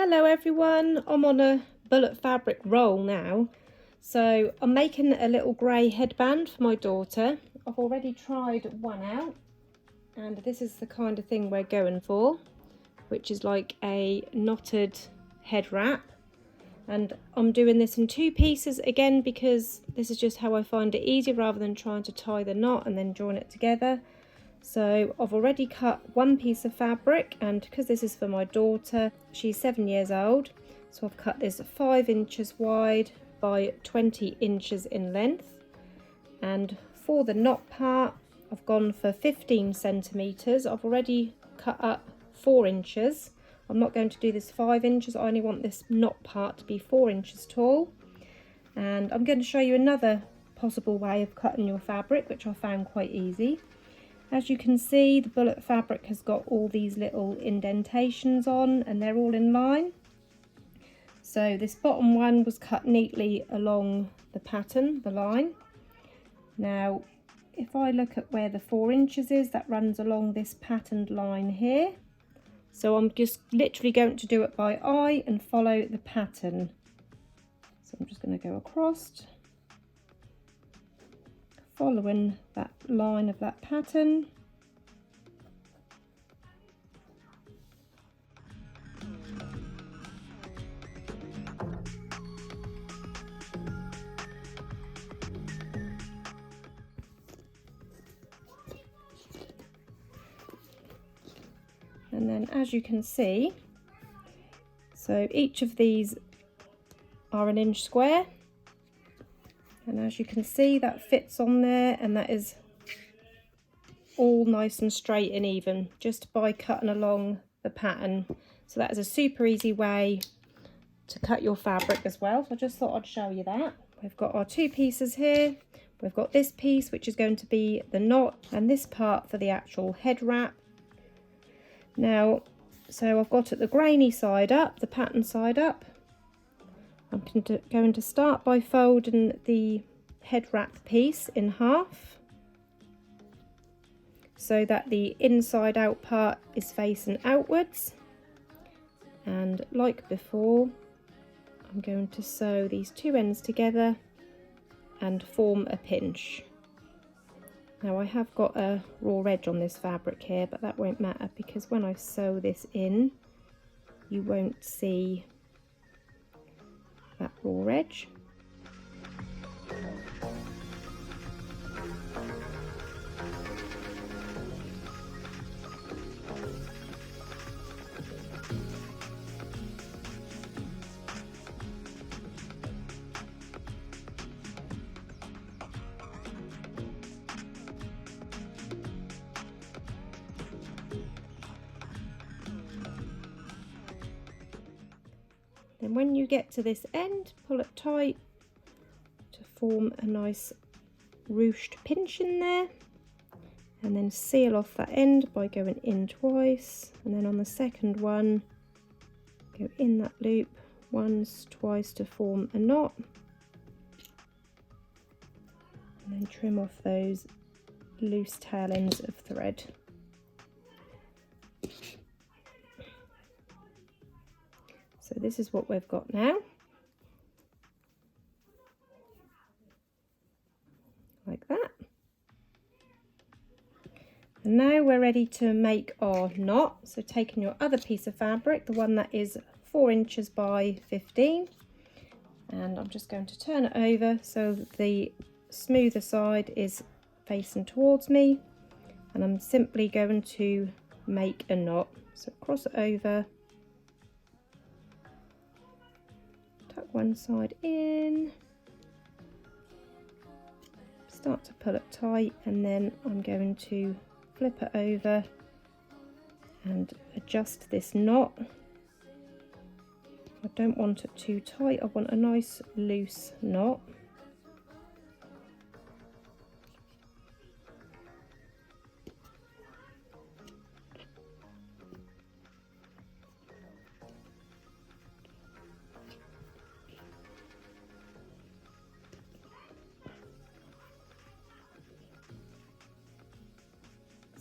Hello everyone, I'm on a bullet fabric roll now. So I'm making a little grey headband for my daughter. I've already tried one out and this is the kind of thing we're going for, which is like a knotted head wrap. And I'm doing this in two pieces again because this is just how I find it easier rather than trying to tie the knot and then join it together. So I've already cut one piece of fabric, and because this is for my daughter, she's 7 years old, so I've cut this 5 inches wide by 20 inches in length. And for the knot part, I've gone for 15 centimeters. I've already cut up 4 inches. I'm not going to do this 5 inches, I only want this knot part to be 4 inches tall. And I'm going to show you another possible way of cutting your fabric, which I found quite easy. As you can see, the bullet fabric has got all these little indentations on and they're all in line. So this bottom one was cut neatly along the pattern, the line. Now, if I look at where the 4 inches is, that runs along this patterned line here. So I'm just literally going to do it by eye and follow the pattern. So I'm just going to go across, following that line of that pattern. And then as you can see, so each of these are 1 inch square. And as you can see, that fits on there, and that is all nice and straight and even just by cutting along the pattern. So that is a super easy way to cut your fabric as well. So I just thought I'd show you that. We've got our 2 pieces here. We've got this piece, which is going to be the knot, and this part for the actual head wrap. Now, so I've got it the grainy side up, the pattern side up. I'm going to start by folding the head wrap piece in half so that the inside out part is facing outwards, and like before I'm going to sew these 2 ends together and form a pinch. Now I have got a raw edge on this fabric here, but that won't matter because when I sew this in you won't see that raw edge. Then when you get to this end, pull it tight to form a nice ruched pinch in there, and then seal off that end by going in twice, and then on the second one go in that loop once, twice to form a knot, and then trim off those loose tail ends of thread. So this is what we've got now, like that. And now we're ready to make our knot. So taking your other piece of fabric, the one that is 4 inches by 15, and I'm just going to turn it over so the smoother side is facing towards me, and I'm simply going to make a knot. So cross it over, tuck one side in, start to pull it tight, and then I'm going to flip it over and adjust this knot. I don't want it too tight, I want a nice loose knot.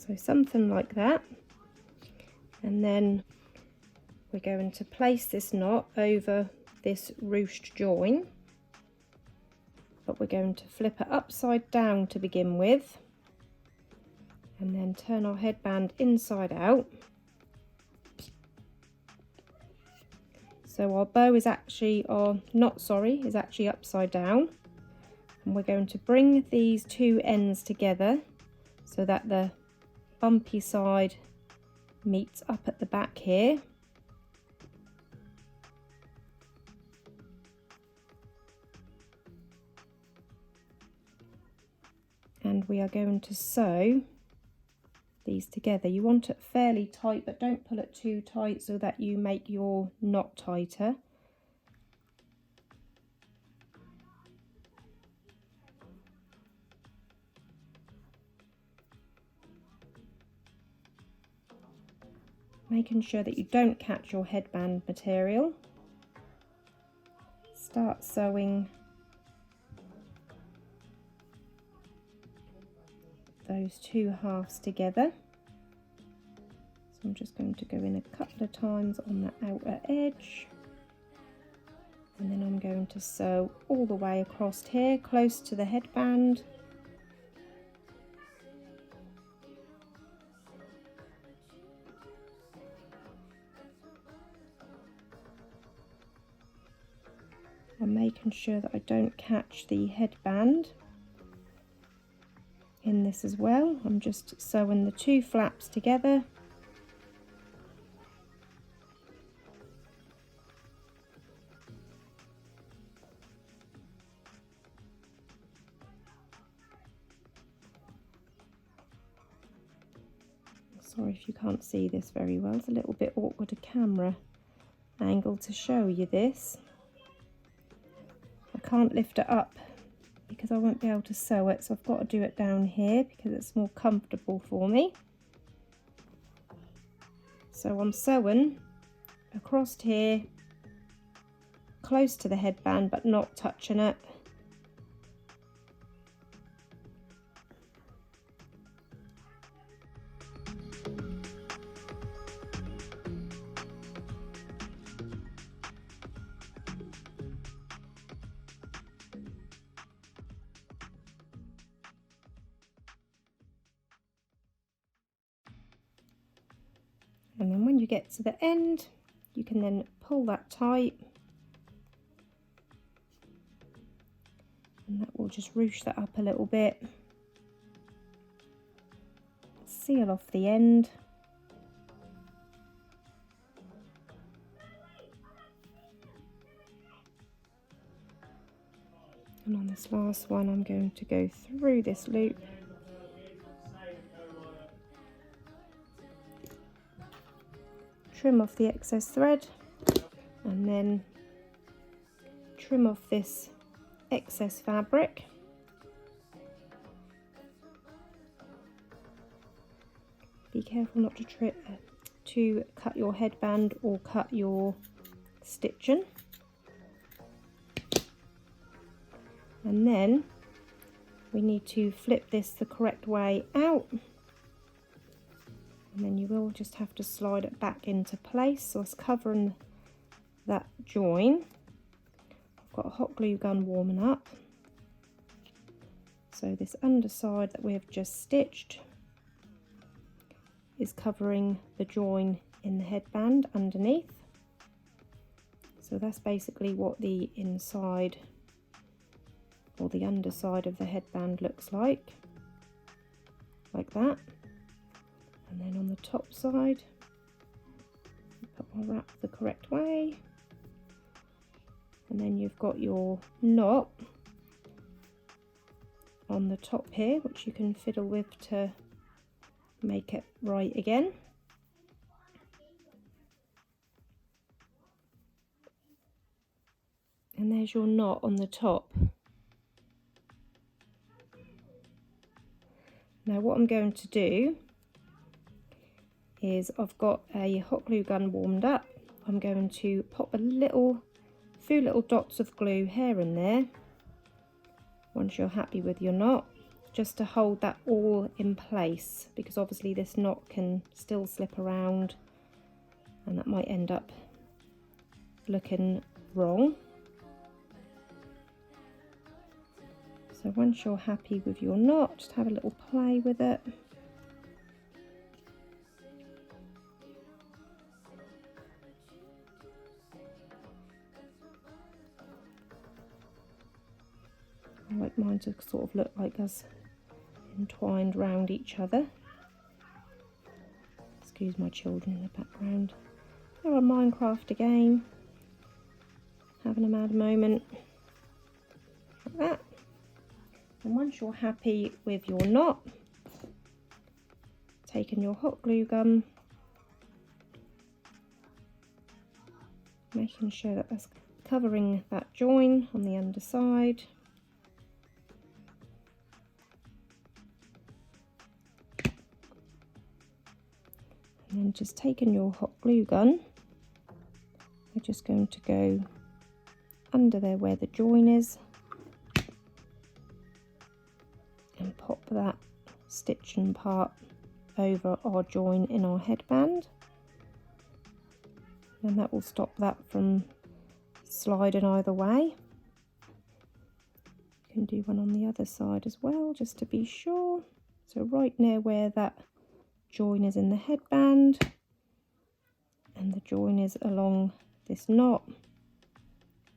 So something like that, and then we're going to place this knot over this ruched join, but we're going to flip it upside down to begin with, and then turn our headband inside out. So our bow is actually, our knot, sorry, is actually upside down. And we're going to bring these two ends together so that the bumpy side meets up at the back here. And we are going to sew these together. You want it fairly tight, but don't pull it too tight so that you make your knot tighter. Making sure that you don't catch your headband material. Start sewing those two halves together. So I'm just going to go in a couple of times on the outer edge, and then I'm going to sew all the way across here close to the headband. I'm making sure that I don't catch the headband in this as well. I'm just sewing the two flaps together. Sorry if you can't see this very well, it's a little bit awkward a camera angle to show you this. I can't lift it up because I won't be able to sew it, so I've got to do it down here because it's more comfortable for me. So I'm sewing across here close to the headband but not touching it. And then when you get to the end, you can then pull that tight, and that will just ruche that up a little bit, seal off the end. And on this last one, I'm going to go through this loop, trim off the excess thread, and then trim off this excess fabric. Be careful not to cut your headband or cut your stitching. And then we need to flip this the correct way out. And then you will just have to slide it back into place, so it's covering that join. I've got a hot glue gun warming up. So this underside that we have just stitched is covering the join in the headband underneath. So that's basically what the inside or the underside of the headband looks like that. And then on the top side, put my wrap the correct way, and then you've got your knot on the top here, which you can fiddle with to make it right again. And there's your knot on the top. Now what I'm going to do is, I've got a hot glue gun warmed up. I'm going to pop a few little dots of glue here and there once you're happy with your knot, just to hold that all in place, because obviously this knot can still slip around and that might end up looking wrong. So once you're happy with your knot, just have a little play with it. I like mine to sort of look like us entwined round each other. Excuse my children in the background. They're on Minecraft again, having a mad moment, like that. And once you're happy with your knot, taking your hot glue gun, making sure that that's covering that join on the underside. And then just taking your hot glue gun, you're just going to go under there where the join is and pop that stitching part over our join in our headband, and that will stop that from sliding either way. You can do one on the other side as well, just to be sure. So right near where that join is in the headband and the join is along this knot,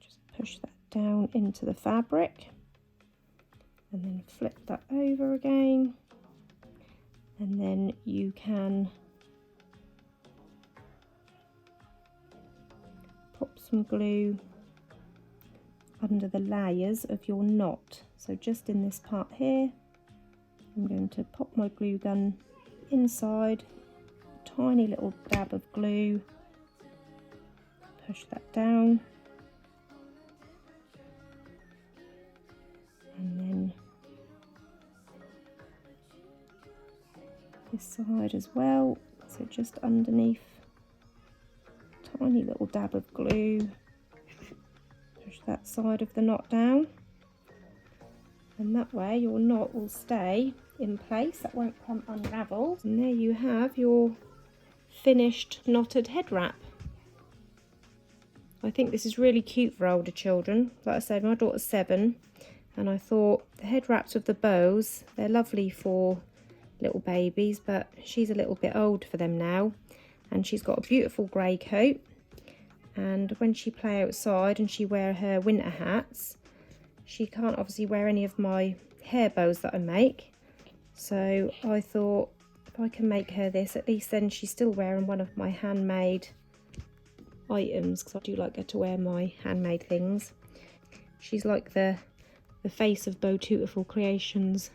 just push that down into the fabric and then flip that over again, and then you can pop some glue under the layers of your knot. So just in this part here, I'm going to pop my glue gun inside, a tiny little dab of glue, push that down, and then this side as well, so just underneath, tiny little dab of glue, push that side of the knot down, and that way your knot will stay in place, that won't come unravelled. And there you have your finished knotted head wrap. I think this is really cute for older children. Like I said, my daughter's 7, and I thought the head wraps with the bows, they're lovely for little babies, but she's a little bit old for them now, and she's got a beautiful grey coat, and when she play outside and she wear her winter hats, she can't obviously wear any of my hair bows that I make. So I thought, if I can make her this, at least then she's still wearing one of my handmade items, because I do like her to wear my handmade things. She's like the face of BowTutuful creations.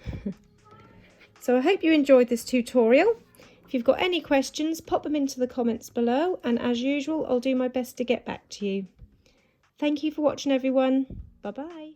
So I hope you enjoyed this tutorial. If you've got any questions, pop them into the comments below, and as usual, I'll do my best to get back to you. Thank you for watching, everyone. Bye bye.